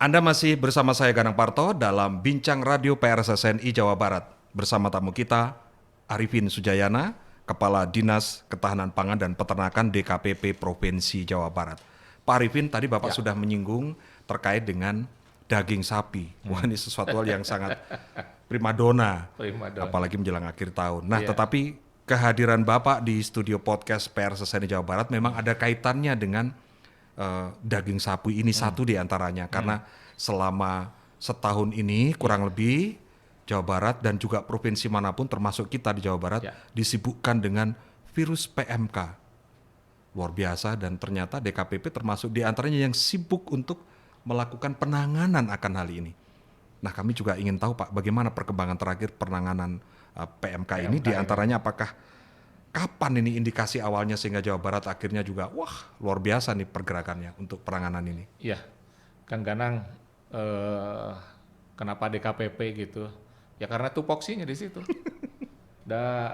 Anda masih bersama saya Ganang Parto dalam Bincang Radio PRSSNI Jawa Barat. Bersama tamu kita, Arifin Sujayana, Kepala Dinas Ketahanan Pangan dan Peternakan DKPP Provinsi Jawa Barat. Pak Arifin, tadi Bapak Ya, sudah menyinggung terkait dengan daging sapi. Wah, ini sesuatu hal yang sangat primadona, primadona. apalagi menjelang akhir tahun. Nah, Iya, tetapi kehadiran Bapak di studio podcast PRSSNI Jawa Barat memang ada kaitannya dengan daging sapi ini satu di antaranya karena selama setahun ini kurang lebih Jawa Barat dan juga provinsi manapun termasuk kita di Jawa Barat ya, disibukkan dengan virus PMK luar biasa dan ternyata DKPP termasuk di antaranya yang sibuk untuk melakukan penanganan akan hal ini. Nah, kami juga ingin tahu Pak bagaimana perkembangan terakhir penanganan PMK ini PMK di ini. antaranya apakah kapan ini indikasi awalnya sehingga Jawa Barat akhirnya juga wah luar biasa nih pergerakannya untuk penanganan ini. Iya, Kang Ganang, kenapa DKPP gitu? Ya karena tupoksinya di situ.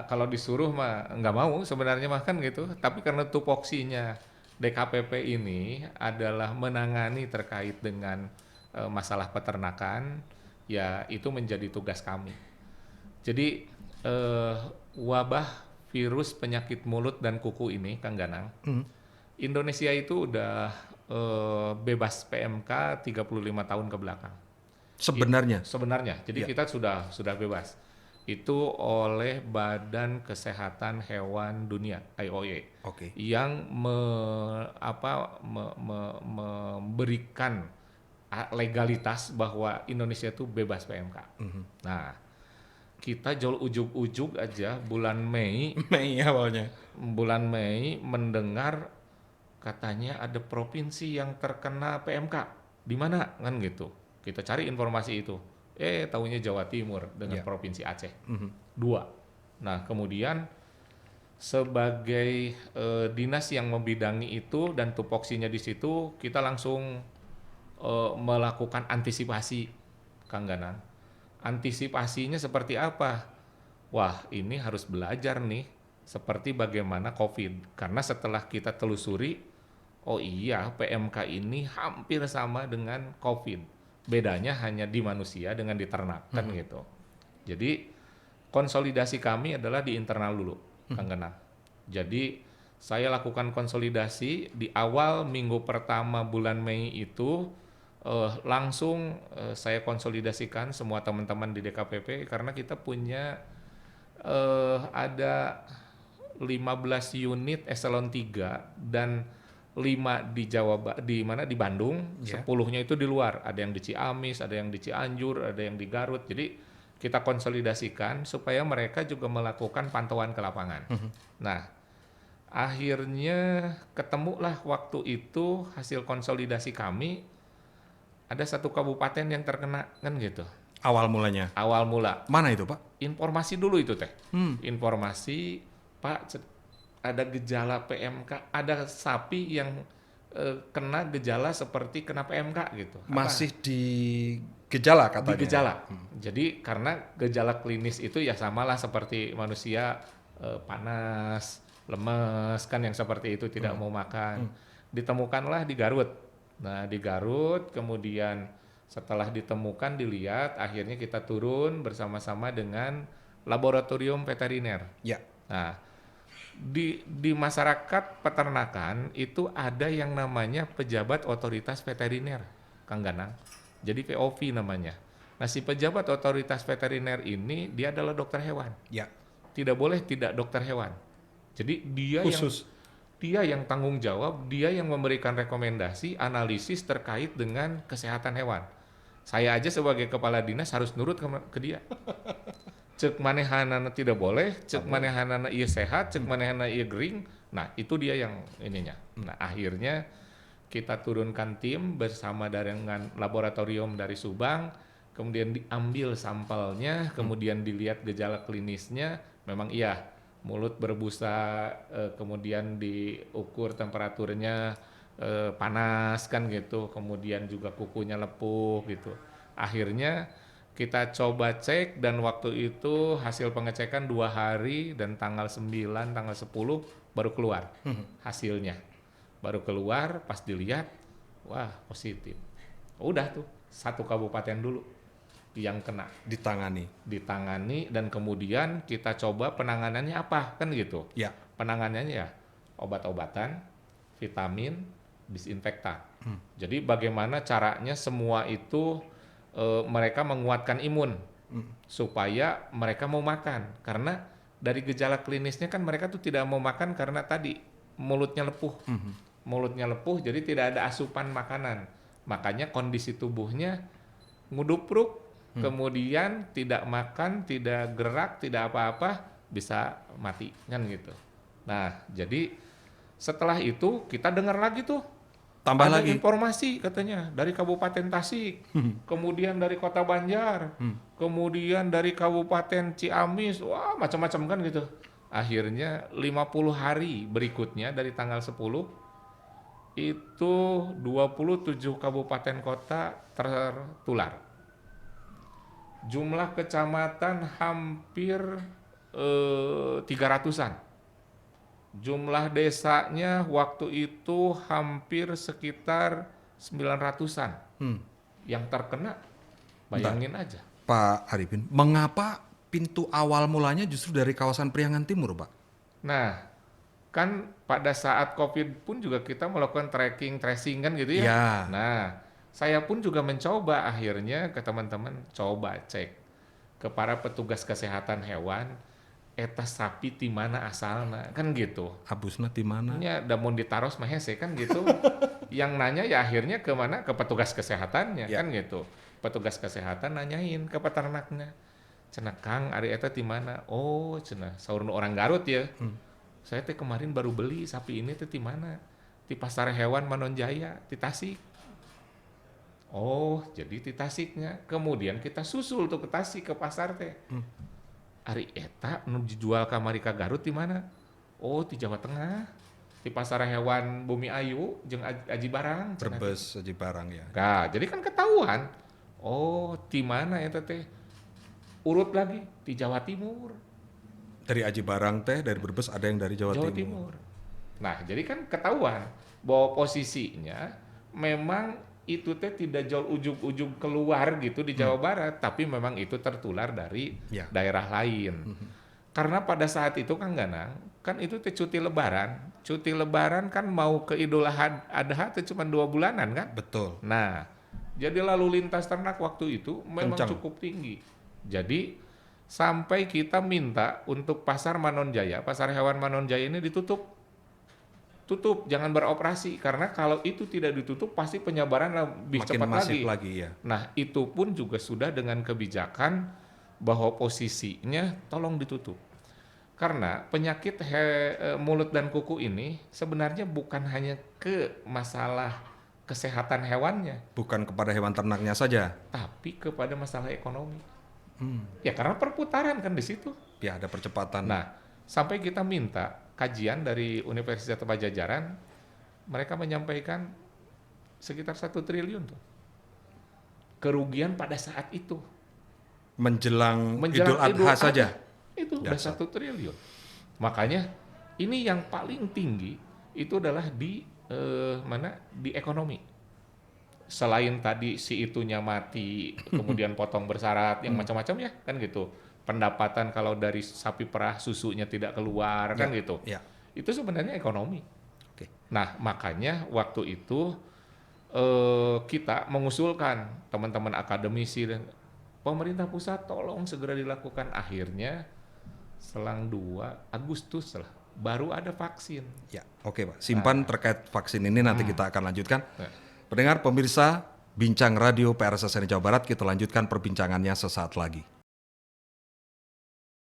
Kalau disuruh mah nggak mau sebenarnya mah kan gitu. Tapi karena tupoksinya DKPP ini adalah menangani terkait dengan masalah peternakan, ya itu menjadi tugas kami. Jadi eh, wabah virus penyakit mulut dan kuku ini, Kang Ganang, Indonesia itu udah bebas PMK 35 tahun ke belakang. Sebenarnya, Sebenarnya, jadi ya, kita sudah bebas. Itu oleh Badan Kesehatan Hewan Dunia (IOE) oke. yang memberikan legalitas bahwa Indonesia itu bebas PMK. Nah, kita jol ujug-ujug aja Mei awalnya. bulan Mei mendengar katanya ada provinsi yang terkena PMK. Di mana kan gitu. Kita cari informasi itu. Taunya Jawa Timur dengan Ya. provinsi Aceh. Dua. Nah, kemudian sebagai dinas yang membidangi itu dan tupoksinya di situ, kita langsung melakukan antisipasi, Kang Ganang. Antisipasinya seperti apa? Wah, ini harus belajar nih seperti bagaimana COVID. Karena setelah kita telusuri, oh iya PMK ini hampir sama dengan COVID. Bedanya hanya di manusia dengan di ternak kan gitu. Jadi konsolidasi kami adalah di internal dulu, Kang Genang. Jadi saya lakukan konsolidasi di awal minggu pertama bulan Mei itu langsung saya konsolidasikan semua teman-teman di DKPP karena kita punya ada 15 unit eselon 3 dan 5 di di mana di Bandung, Ya. 10-nya itu di luar. Ada yang di Ciamis, ada yang di Cianjur, ada yang di Garut. Jadi kita konsolidasikan supaya mereka juga melakukan pantauan ke lapangan. Nah, akhirnya ketemulah waktu itu hasil konsolidasi kami ada satu kabupaten yang terkena kan gitu. Awal mulanya. Awal mula Mana itu, Pak? informasi dulu itu teh. Informasi, Pak, ada gejala PMK, ada sapi yang kena gejala seperti kena PMK gitu. Masih di gejala Di katanya ya. gejala. Jadi karena gejala klinis itu ya samalah seperti manusia, panas, lemes kan yang seperti itu tidak mau makan. Ditemukanlah di Garut. Nah, di Garut kemudian setelah ditemukan dilihat akhirnya kita turun bersama-sama dengan laboratorium veteriner. Ya. Nah, di masyarakat peternakan itu ada yang namanya pejabat otoritas veteriner, Kang Ganang. Jadi POV namanya. Nah, si pejabat otoritas veteriner ini dia adalah dokter hewan. Ya. Tidak boleh tidak dokter hewan. Jadi Khusus. dia yang tanggung jawab, dia yang memberikan rekomendasi, analisis terkait dengan kesehatan hewan. Saya aja sebagai kepala dinas harus nurut ke dia. Cek manehanana tidak boleh, cek manehanana iya sehat, cek manehanana iya gering. Nah, itu dia yang ininya. Nah, akhirnya kita turunkan tim bersama dengan laboratorium dari Subang, kemudian diambil sampelnya, kemudian dilihat gejala klinisnya, memang iya, mulut berbusa, kemudian diukur temperaturnya panas kan gitu, kemudian juga kukunya lepuh gitu. Akhirnya kita coba cek dan waktu itu hasil pengecekan 2 hari dan tanggal 9, tanggal 10 baru keluar hasilnya. Baru keluar pas dilihat, wah positif. Udah tuh, satu kabupaten dulu yang kena. Ditangani. Dan kemudian kita coba penanganannya apa, kan gitu. Ya. Penanganannya ya obat-obatan, vitamin, disinfektan. Jadi bagaimana caranya semua itu mereka menguatkan imun supaya mereka mau makan. Karena dari gejala klinisnya kan mereka tuh tidak mau makan karena tadi mulutnya lepuh. Mulutnya lepuh jadi tidak ada asupan makanan. Makanya kondisi tubuhnya ngudupruk, kemudian tidak makan, tidak gerak, tidak apa-apa, bisa mati kan gitu. Nah, jadi setelah itu kita dengar lagi tuh Tambah ada lagi. informasi katanya dari Kabupaten Tasik, kemudian dari Kota Banjar, kemudian dari Kabupaten Ciamis, wah macam-macam kan gitu. Akhirnya 50 hari berikutnya dari tanggal 10 itu 27 kabupaten kota tertular. Jumlah kecamatan hampir 300-an. Jumlah desanya waktu itu hampir sekitar 900-an. Yang terkena, bayangin aja. Pak Arifin, mengapa pintu awal mulanya justru dari kawasan Priangan Timur, Pak? Nah, kan pada saat COVID pun juga kita melakukan tracing kan gitu ya. Ya. Nah, saya pun juga mencoba akhirnya ke teman-teman coba cek ke para petugas kesehatan hewan, eta sapi di mana asalna kan gitu. Abusna di mana? Nya damun ditaros mah hese kan gitu. Yang nanya ya akhirnya ke mana? Ke petugas kesehatannya kan gitu. Petugas kesehatan nanyain ke peternaknya. Cenah Kang, ari eta di mana? Oh, cenah saurna orang Garut ya. Saya teh kemarin baru beli sapi ini teh di mana? Di Pasar Hewan Manonjaya, di Tasik. Oh, jadi di Tasiknya. Kemudian kita susul tuh ke Tasik ke pasar teh. Ari eta nu dijual ka mari ka Garut di mana? Oh, di Jawa Tengah. Di Pasar Hewan Bumi Ayu jeung Aji Barang. Brebes, Aji Barang ya. Nah, jadi kan ketahuan. Oh, di mana eta teh? Urut lagi di Jawa Timur. Dari Aji Barang teh, dari Brebes ada yang dari Jawa Timur. Nah, jadi kan ketahuan bahwa posisinya memang itu teh tidak jauh ujung-ujung keluar gitu di Jawa Barat, tapi memang itu tertular dari daerah lain. Karena pada saat itu Kang Ganang, kan itu teh cuti lebaran. Cuti lebaran kan mau ke Idul Adha teh cuma 2 bulanan kan? Betul. Nah, jadi lalu lintas ternak waktu itu memang Kencang. cukup tinggi. Jadi sampai kita minta untuk pasar Manonjaya, pasar hewan Manonjaya ini ditutup. Tutup, jangan beroperasi karena kalau itu tidak ditutup pasti penyebaran lebih Makin cepat masif lagi. lagi ya. Nah, itu pun juga sudah dengan kebijakan bahwa posisinya tolong ditutup. Karena penyakit mulut dan kuku ini sebenarnya bukan hanya ke masalah kesehatan hewannya, Bukan kepada hewan ternaknya saja. tapi kepada masalah ekonomi. Ya karena perputaran kan di situ. Ya, ada percepatan. Nah, sampai kita minta kajian dari Universitas Pajajaran, mereka menyampaikan sekitar 1 triliun tuh kerugian pada saat itu. Menjelang Idul Adha saja. Itu udah 1 triliun. Makanya ini yang paling tinggi itu adalah di di ekonomi. Selain tadi si itunya mati, kemudian potong bersyarat, yang macam-macam ya kan gitu. Pendapatan kalau dari sapi perah susunya tidak keluar kan gitu. Ya. Itu sebenarnya ekonomi. Oke. Nah makanya waktu itu kita mengusulkan teman-teman akademisi dan pemerintah pusat tolong segera dilakukan. Akhirnya selang 2 Agustus lah baru ada vaksin. Ya, oke Pak. Simpan terkait vaksin ini nanti kita akan lanjutkan. Nah. Pendengar pemirsa, Bincang Radio PRSSNI Jawa Barat, kita lanjutkan perbincangannya sesaat lagi.